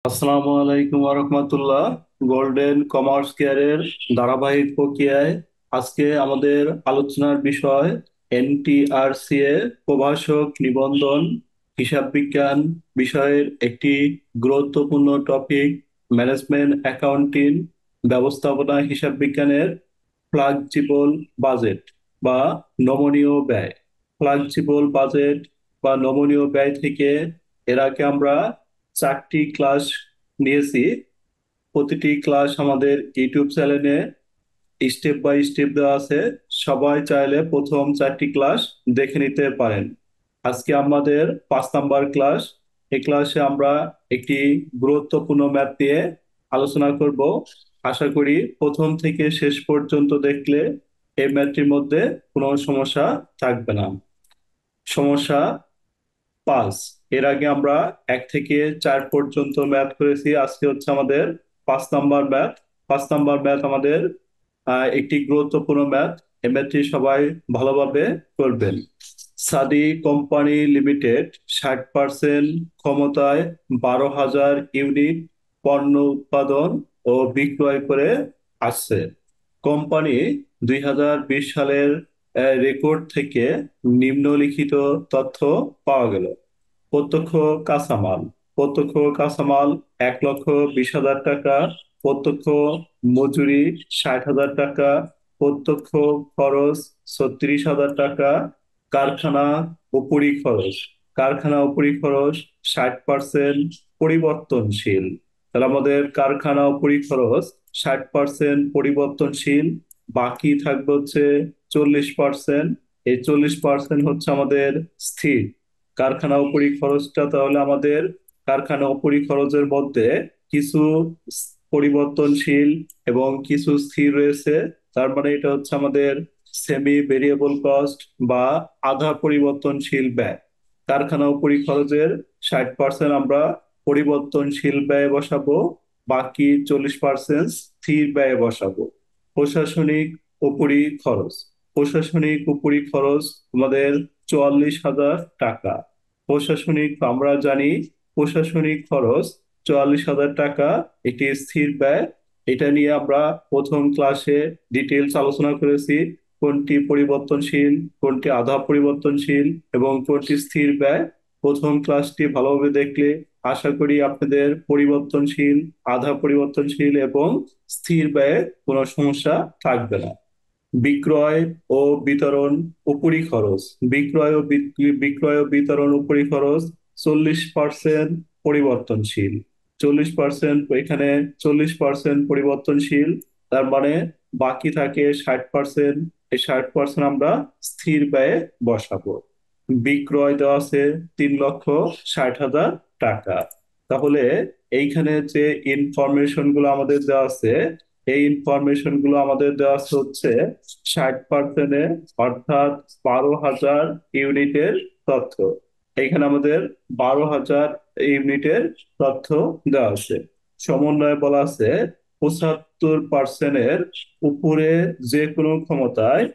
আসসালামু আলাইকুম রহমতুল্লাহ। Golden commerce কেয়ারের ধারাবাহিক প্রক্রিয়ায় আজকে আমাদের আলোচনার বিষয় এনটিআরসিএ প্রভাষক নিবন্ধন হিসাব বিজ্ঞান বিষয়ের একটি গুরুত্বপূর্ণ টপিক ম্যানেজমেন্ট অ্যাকাউন্টিং ব্যবস্থাপনা হিসাব বিজ্ঞানের ফ্লেক্সিবল বাজেট বা নমনীয় ব্যয়। ফ্লেক্সিবল বাজেট বা নমনীয় ব্যয় থেকে এর আগে আমরা 4টি ক্লাস নিয়েছি। প্রতিটি ক্লাস আমাদের ইউটিউব চ্যানেলে স্টেপ বাই স্টেপ দেওয়া আছে। সবাই চাইলে প্রথম 4টি ক্লাস দেখে নিতে পারেন। আজকে আমাদের 5 নাম্বার ক্লাস। এই ক্লাসে আমরা একটি গুরুত্বপূর্ণ ম্যাথ নিয়ে আলোচনা করব। আশা করি প্রথম থেকে শেষ পর্যন্ত দেখলে এই ম্যাথটির মধ্যে কোনো সমস্যা থাকবে না। সমস্যা 5। এর আগে আমরা 1 থেকে 4 পর্যন্ত ম্যাথ করেছি। আজকে হচ্ছে আমাদের 5 নাম্বার ম্যাথ। 5 নাম্বার ম্যাথ আমাদের একটি গুরুত্বপূর্ণ ম্যাথ। এই ম্যাথটি সবাই ভালোভাবে করবেন। সাদি কোম্পানি লিমিটেড 60% ক্ষমতায় 12,000 ইউনিট পণ্য উৎপাদন ও বিক্রয় করে আসছে। কোম্পানি 2020 সালের রেকর্ড থেকে নিম্নলিখিত তথ্য পাওয়া গেল। প্রত্যক্ষ কাঁচামাল। প্রত্যক্ষ কাঁচামাল 1,20,000 টাকা। প্রত্যক্ষ মজুরি 60,000 টাকা। প্রত্যক্ষ খরচ 36,000 টাকা। কারখানা উপরি খরচ। কারখানা উপরি খরচ 60% পরিবর্তনশীল। তাহলে আমাদের কারখানা উপরি খরচ 60% পরিবর্তনশীল। বাকি থাকবে হচ্ছে 40%। এই 40% হচ্ছে আমাদের স্থির। কারখানা উপরি খরচটা তাহলে আমাদের কারখানা উপরি খরচের মধ্যে কিছু পরিবর্তনশীল এবং কিছু স্থির রয়েছে। তার মানে এটা হচ্ছে আমাদের সেমি ভেরিয়েবল কস্ট বা আধা পরিবর্তনশীল ব্যয়। কারখানা উপরি খরচের 60% আমরা পরিবর্তনশীল ব্যয়ে বসাবো, বাকি 40% স্থির ব্যয়ে বসাবো। প্রশাসনিক উপরি খরচ। প্রশাসনিক উপরি খরচ আমাদের 44,000 টাকা। প্রশাসনিক আমরা জানি প্রশাসনিক খরচ 44,000 টাকা এটি স্থির ব্যয়। এটা নিয়ে আমরা প্রথম ক্লাসে ডিটেলস আলোচনা করেছি, কোনটি পরিবর্তনশীল, কোনটি আধা পরিবর্তনশীল এবং কোনটি স্থির ব্যয়। প্রথম ক্লাসটি ভালোভাবে দেখলে আশা করি আপনাদের পরিবর্তনশীল, আধা পরিবর্তনশীল এবং স্থির ব্যয়ে কোনো সমস্যা থাকবে না। বিক্রয় ও বিতরণ উপরি খরচ। বিক্রয় ও বিতরণ উপরি খরচ 40% পরিবর্তনশীল। 40% এখানে 40% পরিবর্তনশীল। তার মানে বাকি থাকে 60%। এই 60% আমরা স্থির ব্যয়ে বসাবো। বিক্রয় দেওয়া আছে 3,60,000 টাকা। তাহলে এইখানে যে ইনফরমেশন গুলো আমাদের দেওয়া আছে, এই ইনফরমেশন গুলো আমাদের দেওয়া আছে হচ্ছে 60%-এ, অর্থাৎ 12,000 ইউনিটের তথ্য। এইখানে আমাদের 12,000 ইউনিটের তথ্য দেওয়া আছে। সমন্বয়ে বলা আছে 75%-এর উপরে যে কোনো ক্ষমতায়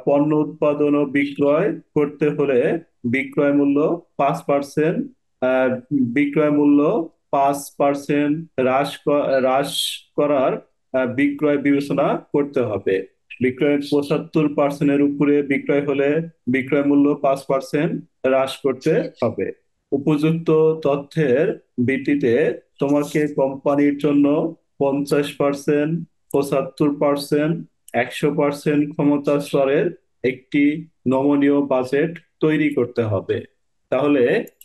পণ্য উৎপাদন ও বিক্রয় করতে হলে বিক্রয় মূল্য 5%, বিক্রয় মূল্য 5% হ্রাস করার বিক্রয় বিবেচনা করতে হবে। বিক্রয় 75%-এর উপরে বিক্রয় হলে বিক্রয় মূল্য 5% হ্রাস করতে হবে। উপযুক্ত তথ্যের ভিত্তিতে তোমাকে কোম্পানির জন্য 50%, 75%, 100% ক্ষমতা স্তরের একটি নমনীয় বাজেট তৈরি করতে হবে। তাহলে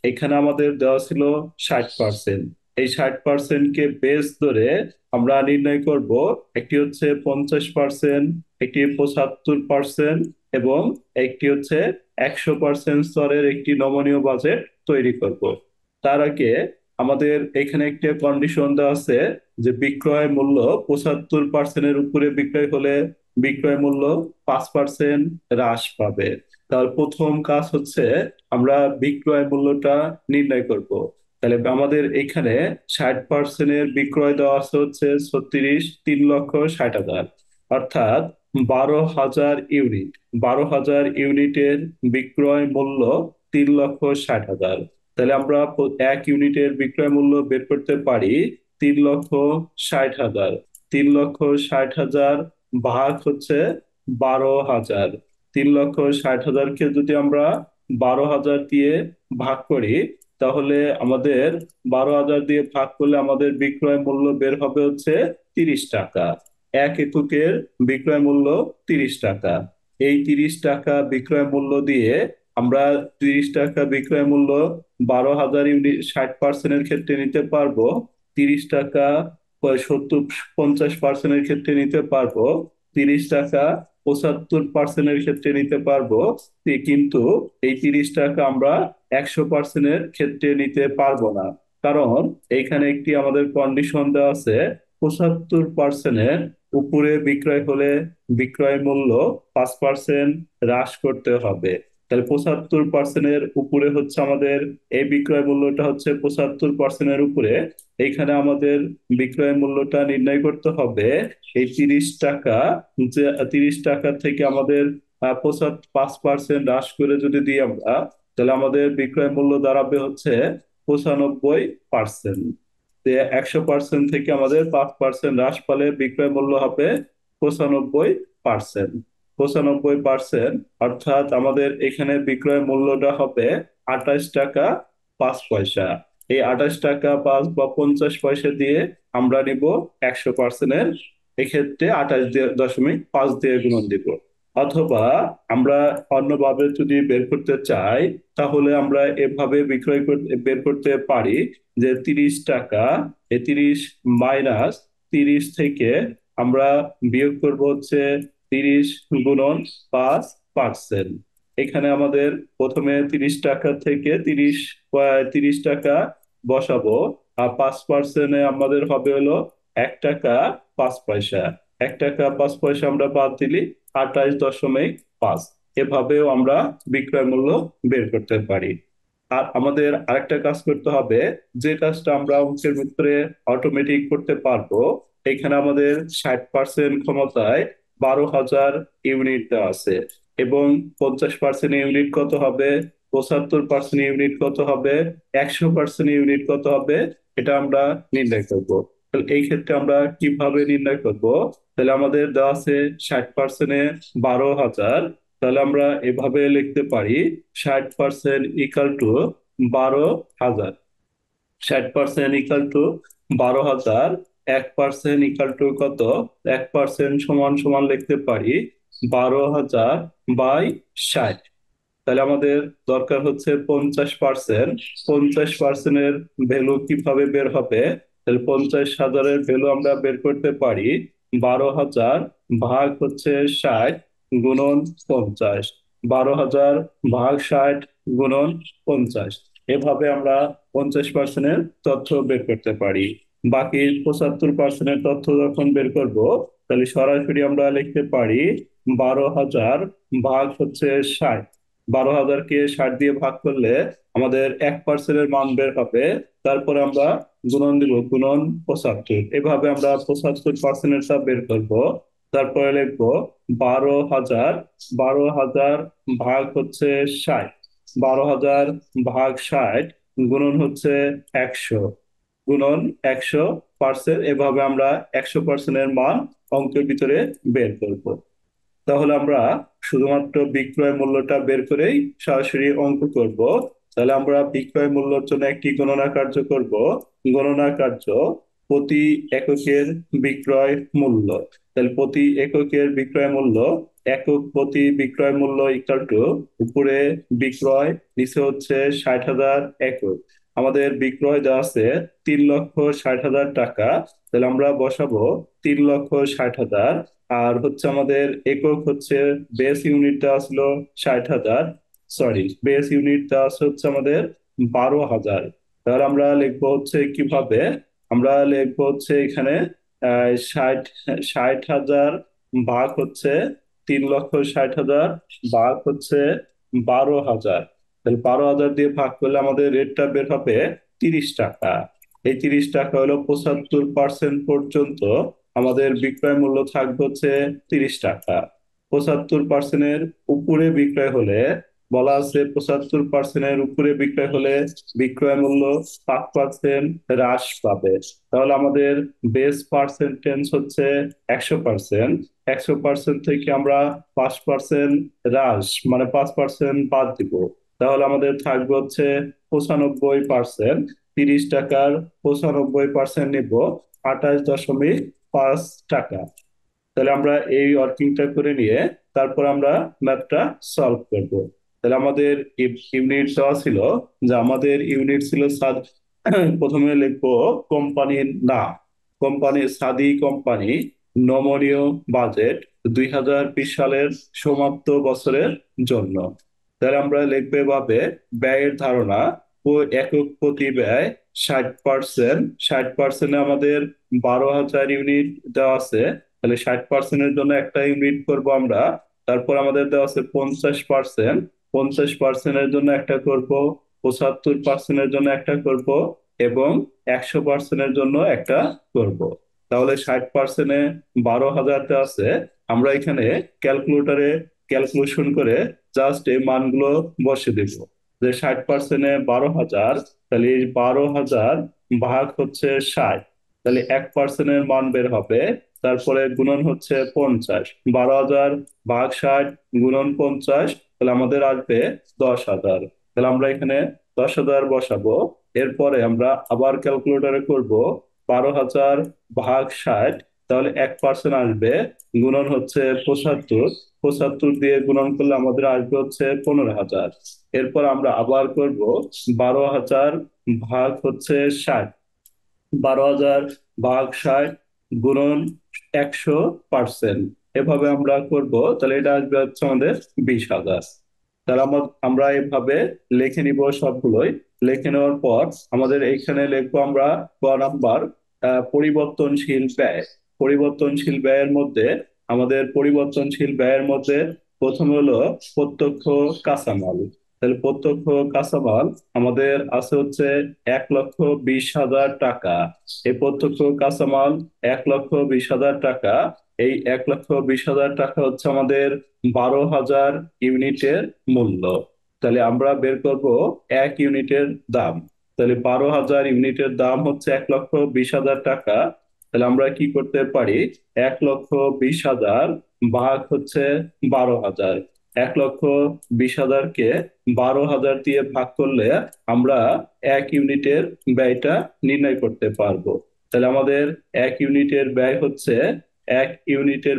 এখানে আমাদের দেওয়া ছিল 60%। এই 60% কে বেস ধরে আমরা নির্ণয় করব, একটি হচ্ছে 50%, একটি 75% এবং একটি হচ্ছে 100% স্তরের একটি নমনীয় বাজেট তৈরি করব। তার আগে আমাদের এখানে একটা কন্ডিশন দেওয়া আছে যে বিক্রয় মূল্য 75%-এর উপরে বিক্রয় হলে বিক্রয় মূল্য 5% হ্রাস পাবে। তার প্রথম কাজ হচ্ছে আমরা বিক্রয় মূল্যটা নির্ণয় করব। তাহলে আমাদের এখানে 60%-এর বিক্রয় দেওয়া আছে হচ্ছে 3,60,000, অর্থাৎ 12,000 ইউনিট। 12,000 ইউনিটের বিক্রয় মূল্য 3,60,000। তাহলে আমরা এক ইউনিটের বিক্রয় মূল্য বের করতে পারি 3,60,000। 3,60,000 ভাগ হচ্ছে 12,000। 3,60,000-কে যদি আমরা 12,000 দিয়ে ভাগ করি, তাহলে আমাদের 12,000 দিয়ে ভাগ করলে আমাদের বিক্রয় মূল্য বের হবে হচ্ছে 30 টাকা। এক এককের বিক্রয় মূল্য 30 টাকা। এই 30 টাকা বিক্রয় মূল্য দিয়ে আমরা 30 টাকা বিক্রয় মূল্য 12,000 ইউনিট 60%-এর ক্ষেত্রে নিতে পারবো। 30 টাকা 50% ক্ষেত্রে নিতে পারবো। 30 টাকা 75%-এর ক্ষেত্রে নিতে পারবো। কিন্তু এই 30 টাকা আমরা 100%-এর ক্ষেত্রে নিতে পারবো না। কারণ এইখানে একটি আমাদের কন্ডিশন দেওয়া আছে, 75%-এর উপরে বিক্রয় হলে বিক্রয় মূল্য 5% হ্রাস করতে হবে। তাহলে 75%-এর উপরে হচ্ছে আমাদের এই বিক্রয় মূল্যটা হচ্ছে 75%-এর উপরে। এইখানে আমাদের বিক্রয় মূল্যটা নির্ণয় করতে হবে এই 30 টাকা, যে 30 টাকা থেকে আমাদের 5% হ্রাস করে যদি দিই আমরা, তাহলে আমাদের বিক্রয় মূল্য দাঁড়াবে হচ্ছে 95%। 100% থেকে আমাদের 5% হ্রাস পালে বিক্রয় মূল্য হবে 95%। 95% অর্থাৎ আমাদের এখানে বিক্রয় মূল্যটা হবে 28 টাকা 5 পয়সা। এই 28 টাকা 5 বা 50 পয়সা দিয়ে আমরা নিব 100%-এর, এক্ষেত্রে 28.5 দিয়ে গুণন দিব। অথবা আমরা অন্যভাবে যদি বের করতে চাই, তাহলে আমরা এভাবে বিক্রয় করতে বের করতে পারি যে 30 টাকা, 30 - 30 থেকে আমরা বিয়োগ করব হচ্ছে 30 × 5%। এখানে আমাদের প্রথমে 30 টাকা থেকে 30 টাকা বসাবো। আর 5%-এ আমাদের হবে হলো 1 টাকা 5 পয়সা। 1 টাকা 5 পয়সা আমরা বাদ দিলি 28.5। এভাবেও আমরা বিক্রয় মূল্য বের করতে পারি। আর আমাদের আরেকটা কাজ করতে হবে, যে কাজটা আমরা অঙ্কের ভিতরে অটোমেটিক করতে পারবো। এখানে আমাদের 60% ক্ষমতায় 12,000 ইউনিট দেওয়া আছে, এবং 50% ইউনিট কত হবে, 75% ইউনিট কত হবে, 100% ইউনিট কত হবে, এটা আমরা নির্ণয় করব। তাহলে এই ক্ষেত্রে আমরা কিভাবে নির্ণয় করব? তাহলে আমাদের দেওয়া আছে 60%-এ 12,000। তাহলে আমরা এভাবে লিখতে পারি 60% equal to 12,000। 60% equal to 12,000। 1% equal to কত? 1% সমান সমান লিখতে পারি 12,000 বাই 60। তাহলে আমাদের দরকার হচ্ছে 50%। 50%-এর ভ্যালু কিভাবে বের হবে? তাহলে 50,000-এর ভ্যালু আমরা বের করতে পারি 12,000 ভাগ হচ্ছে 60 গুণন 50। 12,000 ভাগ 60 গুণন 50। এভাবে আমরা 50%-এর তথ্য বের করতে পারি। বাকি 75%-এর তথ্য যখন বের করব, তাহলে সরাসরি আমরা লিখতে পারি 12,000 ভাগ হচ্ছে 60। 12,000-কে 60 দিয়ে ভাগ করলে আমাদের 1%-এর মান বের হবে। তারপরে আমরা গুণন দিব, গুণন 75। এভাবে আমরা 75%-এরটা বের করব। তারপরে লিখবো 12,000। 12,000 ভাগ হচ্ছে 60। 12,000 ভাগ 60 গুণন হচ্ছে 100। গুণন 100%। এভাবে আমরা 100%-এর মান অঙ্কের ভিতরে বের করব। তাহলে আমরা শুধুমাত্র বিক্রয় মূল্যটা বের করেই সরাসরি অঙ্ক করব। তাহলে আমরা বিক্রয় মূল্যের জন্য একটি গণনা কার্য করব। গণনা কার্য প্রতি এককের বিক্রয় মূল্য। তাহলে প্রতি এককের বিক্রয় মূল্য, একক প্রতি বিক্রয় মূল্য ইকুয়াল টু উপরে বিক্রয়, নিচে হচ্ছে 60,000 একক। আমাদের বিক্রয় দেওয়া আছে 3,60,000 টাকা। তাহলে আমরা বসাবো 3,60,000। আর হচ্ছে আমাদের একক হচ্ছে বেস ইউনিটটা আসলো 60,000। সরি, বেস ইউনিটটা আছে হচ্ছে আমাদের 12,000। তাহলে আমরা লিখবো হচ্ছে কিভাবে, আমরা লিখবো হচ্ছে এখানে 60,000 ভাগ হচ্ছে 3,60,000 ভাগ হচ্ছে 12,000। তাহলে 12,000 দিয়ে ভাগ করলে আমাদের রেটটা বের হবে 30 টাকা। এই 30 টাকা হলো 75% পর্যন্ত আমাদের বিক্রয় মূল্য থাকবে হচ্ছে 30 টাকা। 75%-এর উপরে বিক্রয় হলে বলা আছে 75%-এর উপরে বিক্রয় হলে বিক্রয় মূল্য 5% হ্রাস পাবে। তাহলে আমাদের বেস পার্সেন্টেজ হচ্ছে 100%। 100% থেকে আমরা 5% হ্রাস মানে 5% বাদ দিব। তাহলে আমাদের থাকবে হচ্ছে 95%। 30 টাকার 95% নিব 28.5 টাকা। তাহলে আমরা এই ওয়ার্কিংটা করে নিয়ে তারপর আমরা ম্যাথটা সলভ করব। তাহলে আমাদের ইউনিট দেওয়া ছিল, যে আমাদের ইউনিট ছিল প্রথমে লিখবো কোম্পানির নাম। কোম্পানি সাদি কোম্পানি, নমনীয় বাজেট 2020 সালের সমাপ্ত বছরের জন্য। তাহলে আমরা লিখবো এভাবে, ব্যয়ের ধারণা ও একক প্রতি ব্যয় 60%। 60%-এ আমাদের 12,000 ইউনিট দেওয়া আছে। তাহলে 60%-এর জন্য একটা ইউনিট করব আমরা। তারপর আমাদের দেওয়া আছে 50%। 50%-এর জন্য একটা করব, 75%-এর জন্য একটা করব, এবং 100%-এর জন্য একটা করব। তাহলে 60%-এ 12,000 দেওয়া আছে। আমরা এখানে ক্যালকুলেটরে ক্যালকুলেশন করে জাস্ট এই মানগুলো বসে দিব। যে 60%-এ 12,000, তাহলে এই 12,000 ভাগ হচ্ছে 60, তাহলে 1%-এর মান বের হবে। তারপরে গুণন হচ্ছে 50, 12,000 ভাগ 60 গুণন 50, তাহলে আমাদের আসবে 10,000। তাহলে আমরা এখানে 10,000 বসাবো। এরপরে আমরা আবার ক্যালকুলেটরে করব 12,000 ভাগ 60, তাহলে 1% আসবে, গুণন হচ্ছে 75। 75 দিয়ে গুণন করলে আমাদের আসবে হচ্ছে 15,000। এরপর আমরা আবার করব 12,000 ভাগ হচ্ছে 60, 12,000 ভাগ 60 গুণন 100%। এভাবে আমরা করব, তাহলে এটা আসবে হচ্ছে আমাদের 20,000। তাহলে আমরা এভাবে লিখে নিব সবগুলোই। লিখে নেওয়ার পর আমাদের এইখানে লিখবো আমরা ক নাম্বার, পরিবর্তনশীল ব্যয়। পরিবর্তনশীল ব্যয়ের মধ্যে প্রথম হলো প্রত্যক্ষ কাঁচামাল। তাহলে প্রত্যক্ষ কাঁচামাল আমাদের আছে হচ্ছে 1,20,000 টাকা। এই প্রত্যক্ষ কাঁচামাল 1,20,000 টাকা। এই 1,20,000 টাকা হচ্ছে আমাদের 12,000 ইউনিটের মূল্য। তাহলে আমরা বের করব 1 ইউনিটের দাম। তাহলে 12,000 ইউনিটের দাম হচ্ছে 1,20,000 টাকা। তাহলে আমরা কি করতে পারি, 1,20,000 ভাগ হচ্ছে 12,000। 1,20,000-কে 12,000 দিয়ে ভাগ করলে আমরা 1 ইউনিটের ব্যয়টা নির্ণয় করতে পারবো। তাহলে আমাদের 1 ইউনিটের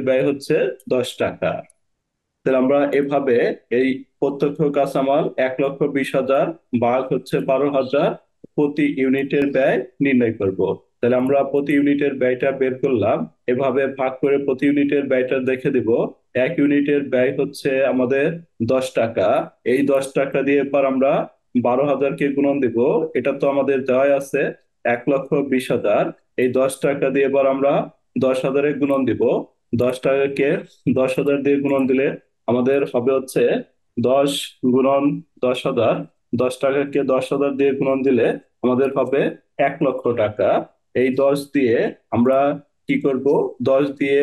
ব্যয় হচ্ছে 10 টাকা। তাহলে আমরা এভাবে এই প্রত্যক্ষ কাঁচামাল 1,20,000 ভাগ হচ্ছে 12,000, প্রতি ইউনিটের ব্যয় নির্ণয় করব। তাহলে আমরা প্রতি ইউনিটের ব্যয়টা বের করলাম। এভাবে ভাগ করে প্রতি ইউনিটের ব্যয়টা দেখে দিব। 1 ইউনিটের ব্যয় হচ্ছে আমাদের 10 টাকা। এই 10 টাকা দিয়ে পর আমরা 12,000-কে গুণন দিব। এটা তো আমাদের দেওয়াই আছে 1,20,000। এই 10 টাকা দিয়ে এবার আমরা 10,000-এ গুণন দিব। 10 টাকাকে 10,000 দিয়ে গুণন দিলে আমাদের হবে হচ্ছে 10 গুণন 10,000। 10 টাকাকে 10,000 দিয়ে গুণন দিলে আমাদের হবে 1,00,000 টাকা। এই 10 দিয়ে আমরা কি করব, 10 দিয়ে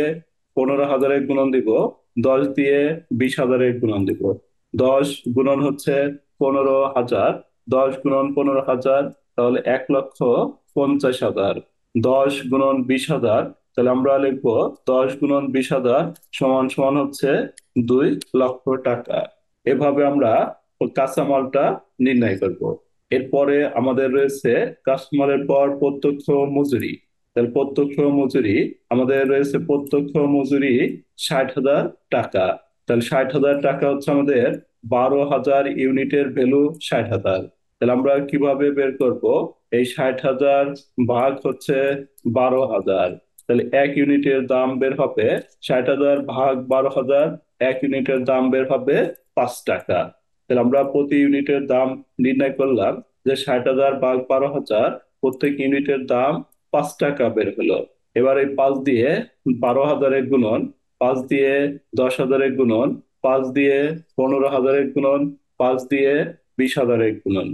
15,000-এর গুণন দিব, 10 দিয়ে 20,000-এর গুণন দিব। 10 গুণন হচ্ছে 15,000, 10 গুণন 15,000, তাহলে 1,50,000। 10 গুণন 20,000, তাহলে আমরা লিখবো 10 গুণন 20,000 সমান সমান হচ্ছে 2,00,000 টাকা। এভাবে আমরা কাঁচামালটা নির্ণয় করব। এরপরে আমাদের রয়েছে কাস্টমারের পর প্রত্যক্ষ মজুরি। তাহলে প্রত্যক্ষ মজুরি আমাদের রয়েছে, প্রত্যক্ষ মজুরি 60,000 টাকা। তাহলে 60,000 টাকা হচ্ছে আমাদের 12,000 ইউনিটের ভ্যালু 60,000। তাহলে আমরা কিভাবে বের করব, এই 60,000 ভাগ হচ্ছে 12,000। তাহলে 1 ইউনিটের দাম বের হবে 60,000 ভাগ 12,000, 1 ইউনিটের দাম বের হবে 5 টাকা। তাহলে আমরা প্রতি ইউনিটের দাম নির্ণয় করলাম, যে 60,000 ভাগ 12,000, প্রত্যেক ইউনিটের দাম 5 টাকা বের হলো। এবার এই 5 দিয়ে 12,000-এর গুণন, 5 দিয়ে 10,000-এর গুণন, 5 দিয়ে 15,000-এর গুণন, 5 দিয়ে 20,000-এর গুণন।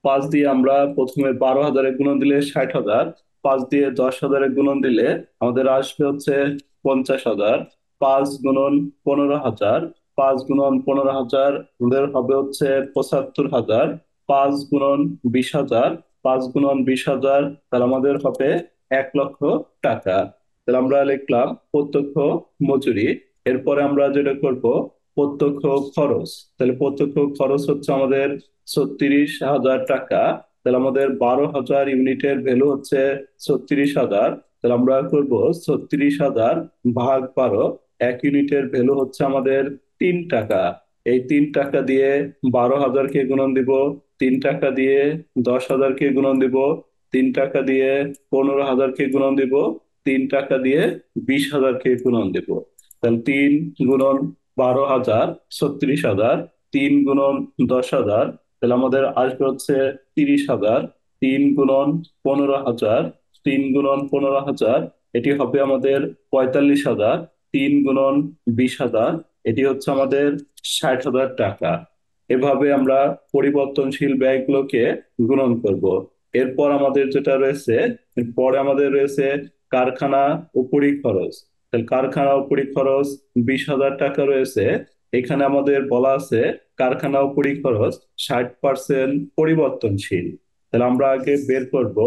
5 দিয়ে আমরা প্রথমে 12,000-এর গুণন দিলে 60,000, 5 দিয়ে 10,000-এর গুণন দিলে আমাদের আসবে হচ্ছে 50,000। 5 গুণন 15,000, 5 গুণন 15,000 আমাদের হবে হচ্ছে 75,000। 5 গুণন 20,000, 5 গুণন 20,000, তাহলে আমাদের হবে 1,00,000 টাকা। তাহলে আমরা লিখলাম প্রত্যক্ষ মজুরি। এরপরে আমরা যেটা করব, প্রত্যক্ষ খরচ। তাহলে প্রত্যক্ষ খরচ হচ্ছে আমাদের 36,000 টাকা। তাহলে আমাদের 12,000 ইউনিটের ভ্যালু হচ্ছে 36,000। তাহলে আমরা করব 36,000 ভাগ 12। 1 ইউনিটের ভ্যালু হচ্ছে আমাদের 3 টাকা। এই 3 টাকা দিয়ে 12,000-কে গুণন দিব, 3 টাকা দিয়ে 10,000-কে গুণন দিব, 3 টাকা দিয়ে 15,000-কে গুণন দিব, 3 টাকা দিয়ে 20,000-কে গুণন দিব। তাহলে 3 গুণন 12,000 36,000, 3 গুণন 10,000, তাহলে আমাদের আসবে হচ্ছে 30,000। 3 গুণন 15,000, 3 গুণন 15,000, এটি হবে আমাদের 45,000। 3 গুণন 20,000, এটি হচ্ছে আমাদের 60,000 টাকা। এভাবে আমরা পরিবর্তনশীল ব্যয়গুলোকে গুণন করব। এরপর আমাদের যেটা রয়েছে, পরে আমাদের রয়েছে কারখানা উপরি খরচ। তাহলে কারখানা উপরি খরচ 20,000 টাকা রয়েছে। এখানে আমাদের বলা আছে কারখানা উপরি খরচ 60% পরিবর্তনশীল। তাহলে আমরা আগে বের করব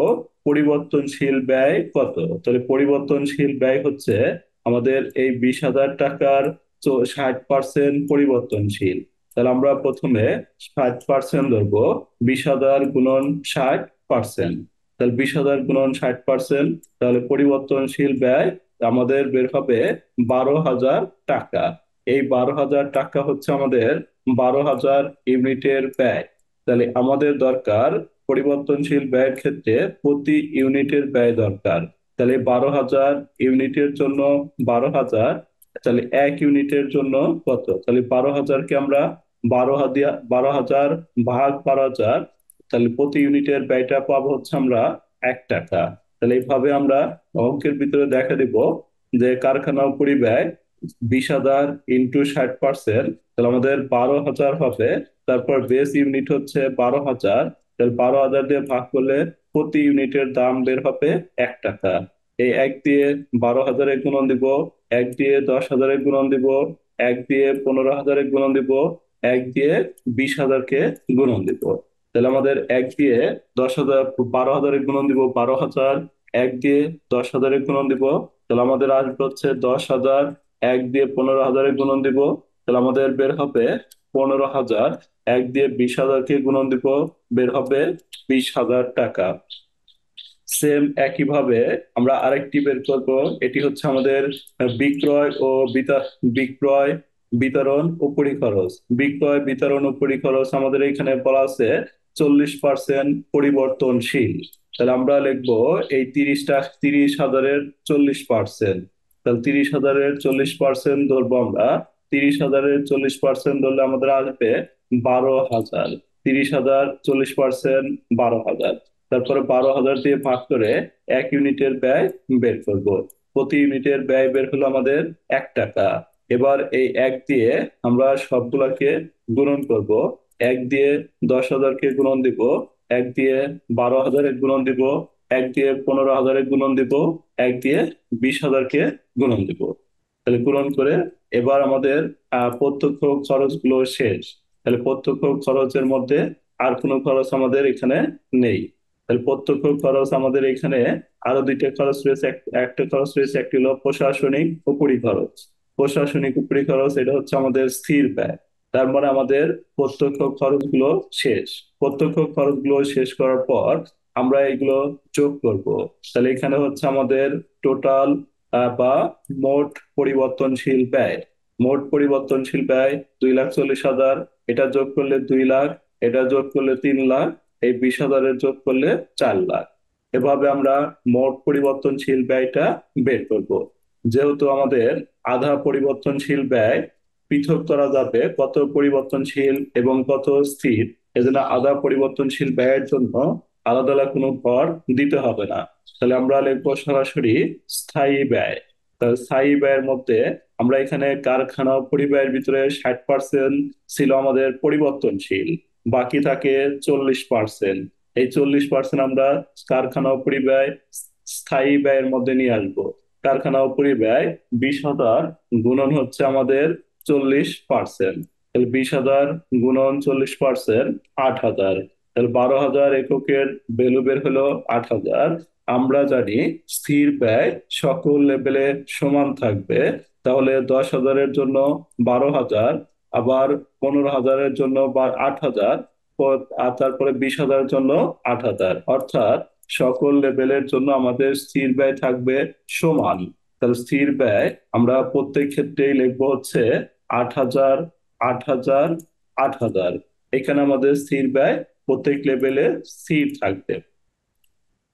পরিবর্তনশীল ব্যয় কত। তাহলে পরিবর্তনশীল ব্যয় হচ্ছে আমাদের এই 20,000 টাকার 60% পরিবর্তনশীল। তাহলে আমরা প্রথমে 60% ধরবো। 20,000 গুণন 60%। তাহলে 20,000 গুণন 60%, তাহলে পরিবর্তনশীল ব্যয় আমাদের বের হবে 12,000 টাকা। এই 12,000 টাকা হচ্ছে আমাদের 12,000 ইউনিটের ব্যয়। তাহলে আমাদের দরকার পরিবর্তনশীল ব্যয়ের ক্ষেত্রে প্রতি ইউনিটের ব্যয় দরকার। তাহলে 12,000 ইউনিটের জন্য 12,000, তাহলে 1 ইউনিটের জন্য কত? তাহলে 12,000-কে আমরা 12,000 ভাগ 12,000, তাহলে প্রতি ইউনিটের ব্যয়টা পাবো হচ্ছে আমরা 1 টাকা। তাহলে এইভাবে আমরা অঙ্কের ভিতরে দেখা দিব যে কারখানা উপরি ব্যয় 20,000 ইন্টু 60%, তাহলে আমাদের 12,000 হবে। তারপর বেস ইউনিট হচ্ছে 12,000, তাহলে 12,000 দিয়ে ভাগ করলে প্রতি ইউনিটের দাম বের হবে 1 টাকা। এই 1 দিয়ে 12,000-এ গুণন দিব, 1 দিয়ে 10,000-এ গুণন দিব, 1 দিয়ে 15,000-এ গুণন দিব, 1 দিয়ে 20,000-কে গুণন দিব। তাহলে আমাদের 1 দিয়ে 10,000 12,000-এ গুণন দিব 12,000, 1 দিয়ে 10,000-এ গুণন দিব, তাহলে আমাদের আসবে হচ্ছে 10,000। 1 দিয়ে 15,000-এ গুণন দিব, তাহলে আমাদের বের হবে 15,000। 1 দিয়ে 20,000-কে গুণন দিব, বের হবে 20,000 টাকা। সেম একইভাবে আমরা আরেকটি বের করব। এটি হচ্ছে আমাদের বিক্রয় ও বিক্রয় বিতরণ উপরি খরচ। বিক্রয় বিতরণ উপরি খরচ আমাদের এখানে বলা আছে 40% পরিবর্তনশীল। তাহলে আমরা লিখবো এই 30,000-এর 40%। তাহলে 30,000-এর 40% ধরবো আমরা। 30,000-এর 40% ধরলে আমাদের আসবে 12,000। 30,000 40% 12,000। তারপরে 12,000 দিয়ে ভাগ করে 1 ইউনিটের ব্যয় বের করব। প্রতি ইউনিটের ব্যয় বের হলো আমাদের 1 টাকা। এবার এই 1 দিয়ে আমরা সবগুলাকে গুণন করব। 1 দিয়ে 10,000-কে গুণন দিব, 1 দিয়ে 12,000-এর গুণন দিব, 1 দিয়ে 15,000-এর গুণন দিব, 1 দিয়ে 20,000-কে গুণন দিব। তাহলে গুণন করে এবার আমাদের প্রত্যক্ষ খরচগুলো শেষ। তাহলে প্রত্যক্ষ খরচের মধ্যে আর কোনো খরচ আমাদের এখানে নেই। তাহলে প্রত্যক্ষ খরচ আমাদের এখানে আরো 2টা খরচ রয়েছে। একটা খরচ রয়েছে, একটি হলো প্রশাসনিক উপরি খরচ। প্রশাসনিক উপরি খরচ এটা হচ্ছে আমাদের স্থির ব্যয়। তার মানে আমাদের প্রত্যক্ষ খরচগুলো শেষ। প্রত্যক্ষ খরচগুলো শেষ করার পর আমরা এগুলো যোগ করব। তাহলে এখানে হচ্ছে আমাদের টোটাল বা মোট পরিবর্তনশীল ব্যয়। মোট পরিবর্তনশীল ব্যয় 2,40,000, এটা যোগ করলে 2 লাখ, এটা যোগ করলে 3 লাখ, এই 20,000-এর যোগ করলে 4 লাখ। এভাবে আমরা মোট পরিবর্তনশীল ব্যয়টা বের করব। যেহেতু আমাদের আধা পরিবর্তনশীল ব্যয় পৃথক করা যাবে কত পরিবর্তনশীল এবং কত স্থির, এজন্য আধা পরিবর্তনশীল ব্যয়ের জন্য আলাদা আলাদা কোনো ভর দিতে হবে না। তাহলে আমরা লিখবো সরাসরি স্থায়ী ব্যয়। তাহলে স্থায়ী ব্যয়ের মধ্যে আমরা এখানে কারখানা পরিব্যয়ের ভিতরে 60% ছিল আমাদের পরিবর্তনশীল, বাকি থাকে 40%। এই 40% আমরা কারখানা পরিব্যয় স্থায়ী ব্যয়ের মধ্যে নিয়ে আসবো। কারখানা পরিব্যয় 20,000 গুণন হচ্ছে আমাদের 40%। তাহলে 20,000 গুণন 40%, 8,000। তাহলে 12,000 এককের ভ্যালু বের হলো 8,000। আমরা জানি স্থির ব্যয় সকল লেভেলে সমান থাকবে। তাহলে 10,000-এর জন্য 12,000, আবার 15,000-এর জন্য 8,000, আর তারপরে 20,000-এর জন্য 8,000। অর্থাৎ সকল লেভেলের জন্য আমাদের স্থির ব্যয় থাকবে সমান। তাহলে স্থির ব্যয় আমরা প্রত্যেক ক্ষেত্রেই লিখবো হচ্ছে 8,000, 8,000, 8,000। এখানে আমাদের স্থির ব্যয় প্রত্যেক লেভেলে স্থির থাকবে।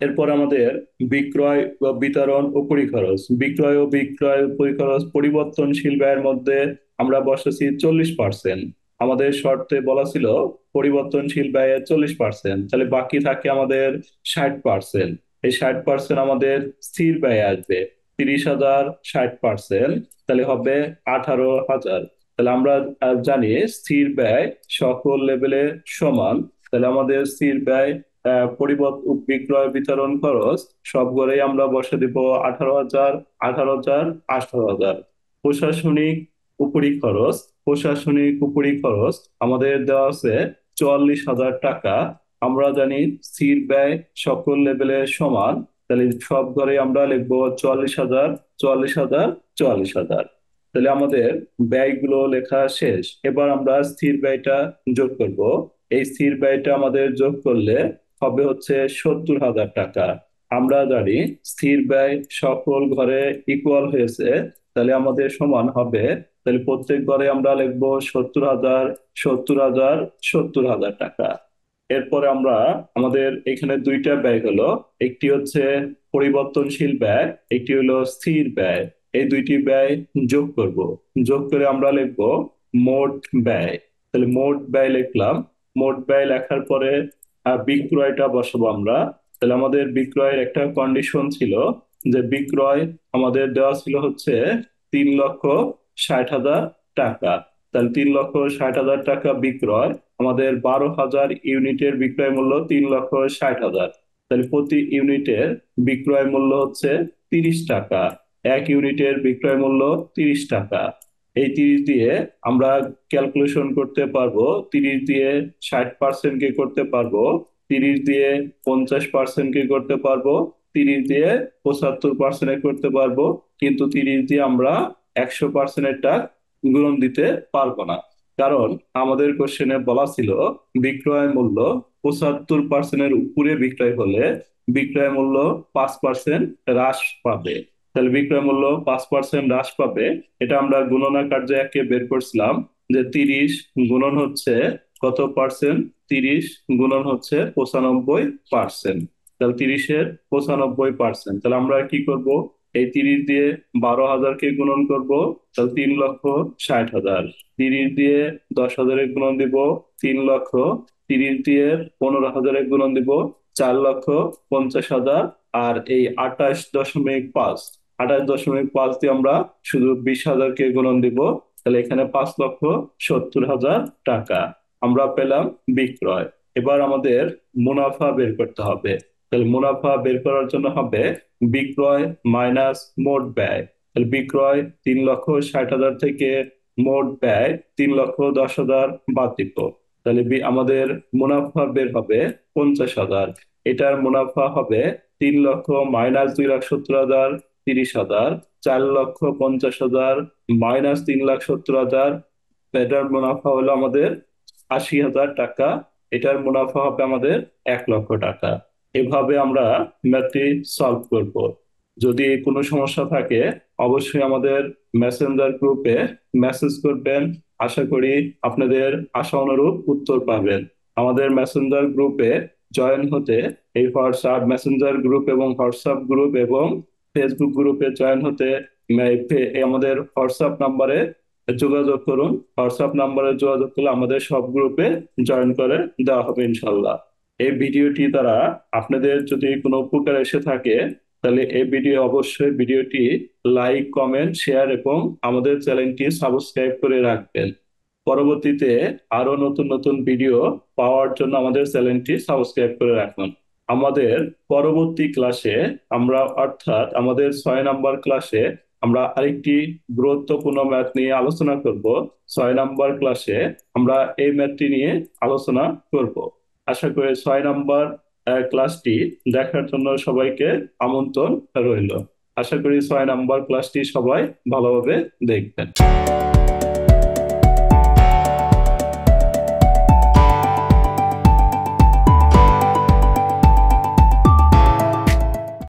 এরপর আমাদের বিক্রয় বা বিতরণ ও পরিখরচ। বিক্রয় ও বিক্রয় পরিখরচ পরিবর্তনশীল ব্যয়ের মধ্যে আমরা বসেছি 40%। আমাদের শর্তে বলা ছিল পরিবর্তনশীল ব্যয়ের 40%, তাহলে বাকি থাকে আমাদের 60%। এই 60% আমাদের স্থির ব্যয়ে আসবে। 30,000, 60%, তাহলে হবে 18,000। তাহলে আমরা জানি স্থির ব্যয় সকল লেভেলে সমান। তাহলে আমাদের স্থির ব্যয় বিক্রয় বিতরণ খরচ সব ঘরেই আমরা বসে দিব 18,000, 18,000, 18,000। প্রশাসনিক উপরি খরচ। প্রশাসনিক উপরি খরচ আমাদের দেওয়া আছে 44,000 টাকা। আমরা জানি স্থির ব্যয় সকল লেভেলে সমান। তাহলে সব ঘরে আমরা লিখবো 44,000, 44,000, 44,000। তাহলে আমাদের ব্যয়গুলো লেখা শেষ। এবার আমরা স্থির ব্যয়টা যোগ করব। এই স্থির ব্যয়টা আমাদের যোগ করলে হবে হচ্ছে 70,000 টাকা। আমরা জানি স্থির ব্যয় সকল ঘরে ইকুয়াল হয়েছে। তাহলে আমাদের সমান হবে, তাহলে প্রত্যেক ঘরে আমরা লিখবো 70,000, 70,000, 70,000 টাকা। এরপরে আমরা আমাদের এখানে দুইটা ব্যয় হলো, একটি হচ্ছে পরিবর্তনশীল ব্যয়, একটি হলো স্থির ব্যয়। এই দুইটি ব্যয় যোগ করব। যোগ করে আমরা লিখবো মোট ব্যয়। তাহলে মোট ব্যয় লিখলাম। মোট ব্যয় লেখার পরে বিক্রয়টা বসাবো আমরা। তাহলে আমাদের বিক্রয়ের একটা কন্ডিশন ছিল যে বিক্রয় আমাদের দেওয়া ছিল হচ্ছে 3,60,000 টাকা। তাহলে 3,60,000 টাকা বিক্রয়। আমাদের 12,000 ইউনিটের বিক্রয় মূল্য 3,60,000। তাহলে প্রতি ইউনিটের বিক্রয় মূল্য হচ্ছে 30 টাকা। এক ইউনিটের বিক্রয় মূল্য 30 টাকা। এই 30 দিয়ে আমরা ক্যালকুলেশন করতে পারবো, 30 দিয়ে 60% কে করতে পারবো, 30 দিয়ে 50% কে করতে পারবো, 30 দিয়ে 75% করতে পারবো, কিন্তু 30 দিয়ে আমরা 100%-এরটা গুণন দিতে পারবো না। কারণ আমাদের কোশ্চেনে বলা ছিল বিক্রয় মূল্য 75%-এর উপরে বিক্রয় হলে বিক্রয় মূল্য 5% হ্রাস পাবে। তাহলে বিক্রয় মূল্য 5% হ্রাস পাবে। এটা আমরা গুণন আকারে একে বের করছিলাম যে 30 গুণন হচ্ছে কত পার্সেন্ট, 30 গুণন হচ্ছে 95%। তাহলে 30-এর 95%। তাহলে আমরা কি করব, এই 30 দিয়ে 12,000-কে গুণন করব, তাহলে 3,60,000। 30 দিয়ে 10,000-এ গুণন দিব, 3,00,000। 30 দিয়ে 15,000-এ গুণন দিব, 4,50,000। আর এই 28.5, 28.5 দিয়ে আমরা শুধু 20,000-কে গুণন দিব, তাহলে এখানে 5,70,000 টাকা আমরা পেলাম বিক্রয়। এবার আমাদের মুনাফা বের করতে হবে। তাহলে মুনাফা বের করার জন্য হবে বিক্রয় মাইনাস মোট ব্যয়। তাহলে বিক্রয় 3,60,000 থেকে মোট ব্যয় 3,10,000 বাদ দিব। তাহলে আমাদের মুনাফা বের হবে 50,000। এটার মুনাফা হবে 3,00,000 মাইনাস 2,70,000, 30,000। 4,50,000 মাইনাস 3,70,000, এটার মুনাফা হলো আমাদের 80,000 টাকা। এটার মুনাফা হবে আমাদের 1,00,000 টাকা। এভাবে আমরা ম্যাথটি সলভ করব। যদি কোনো সমস্যা থাকে অবশ্যই আমাদের মেসেঞ্জার গ্রুপে মেসেজ করবেন। আশা করি আপনাদের আশা অনুরূপ উত্তর পাবেন। আমাদের মেসেঞ্জার গ্রুপে জয়েন হতে, এই হোয়াটসঅ্যাপ মেসেঞ্জার গ্রুপ এবং হোয়াটসঅ্যাপ গ্রুপ এবং ফেসবুক গ্রুপে জয়েন হতে আমাদের হোয়াটসঅ্যাপ নাম্বারে যোগাযোগ করুন। হোয়াটসঅ্যাপ নাম্বারে যোগাযোগ করলে আমাদের সব গ্রুপে জয়েন করে দেওয়া হবে ইনশাল্লাহ। এই ভিডিওটি দ্বারা আপনাদের যদি কোনো উপকার এসে থাকে তাহলে এই ভিডিওটি লাইক, কমেন্ট, শেয়ার এবং আমাদের চ্যানেলটি সাবস্ক্রাইব করে রাখবেন। পরবর্তীতে আরো নতুন নতুন ভিডিও পাওয়ার জন্য আমাদের চ্যানেলটি সাবস্ক্রাইব করে রাখুন। আমাদের পরবর্তী ক্লাসে আমরা, অর্থাৎ আমাদের 6 নম্বর ক্লাসে আমরা আরেকটি গুরুত্বপূর্ণ ম্যাথ নিয়ে আলোচনা করব। 6 নম্বর ক্লাসে আমরা এই ম্যাথটি নিয়ে আলোচনা করব। আশা করি 6 নম্বর ক্লাসটি দেখার জন্য সবাইকে আমন্ত্রণ রইল। আশা করি 6 নম্বর ক্লাসটি সবাই ভালোভাবে দেখবেন।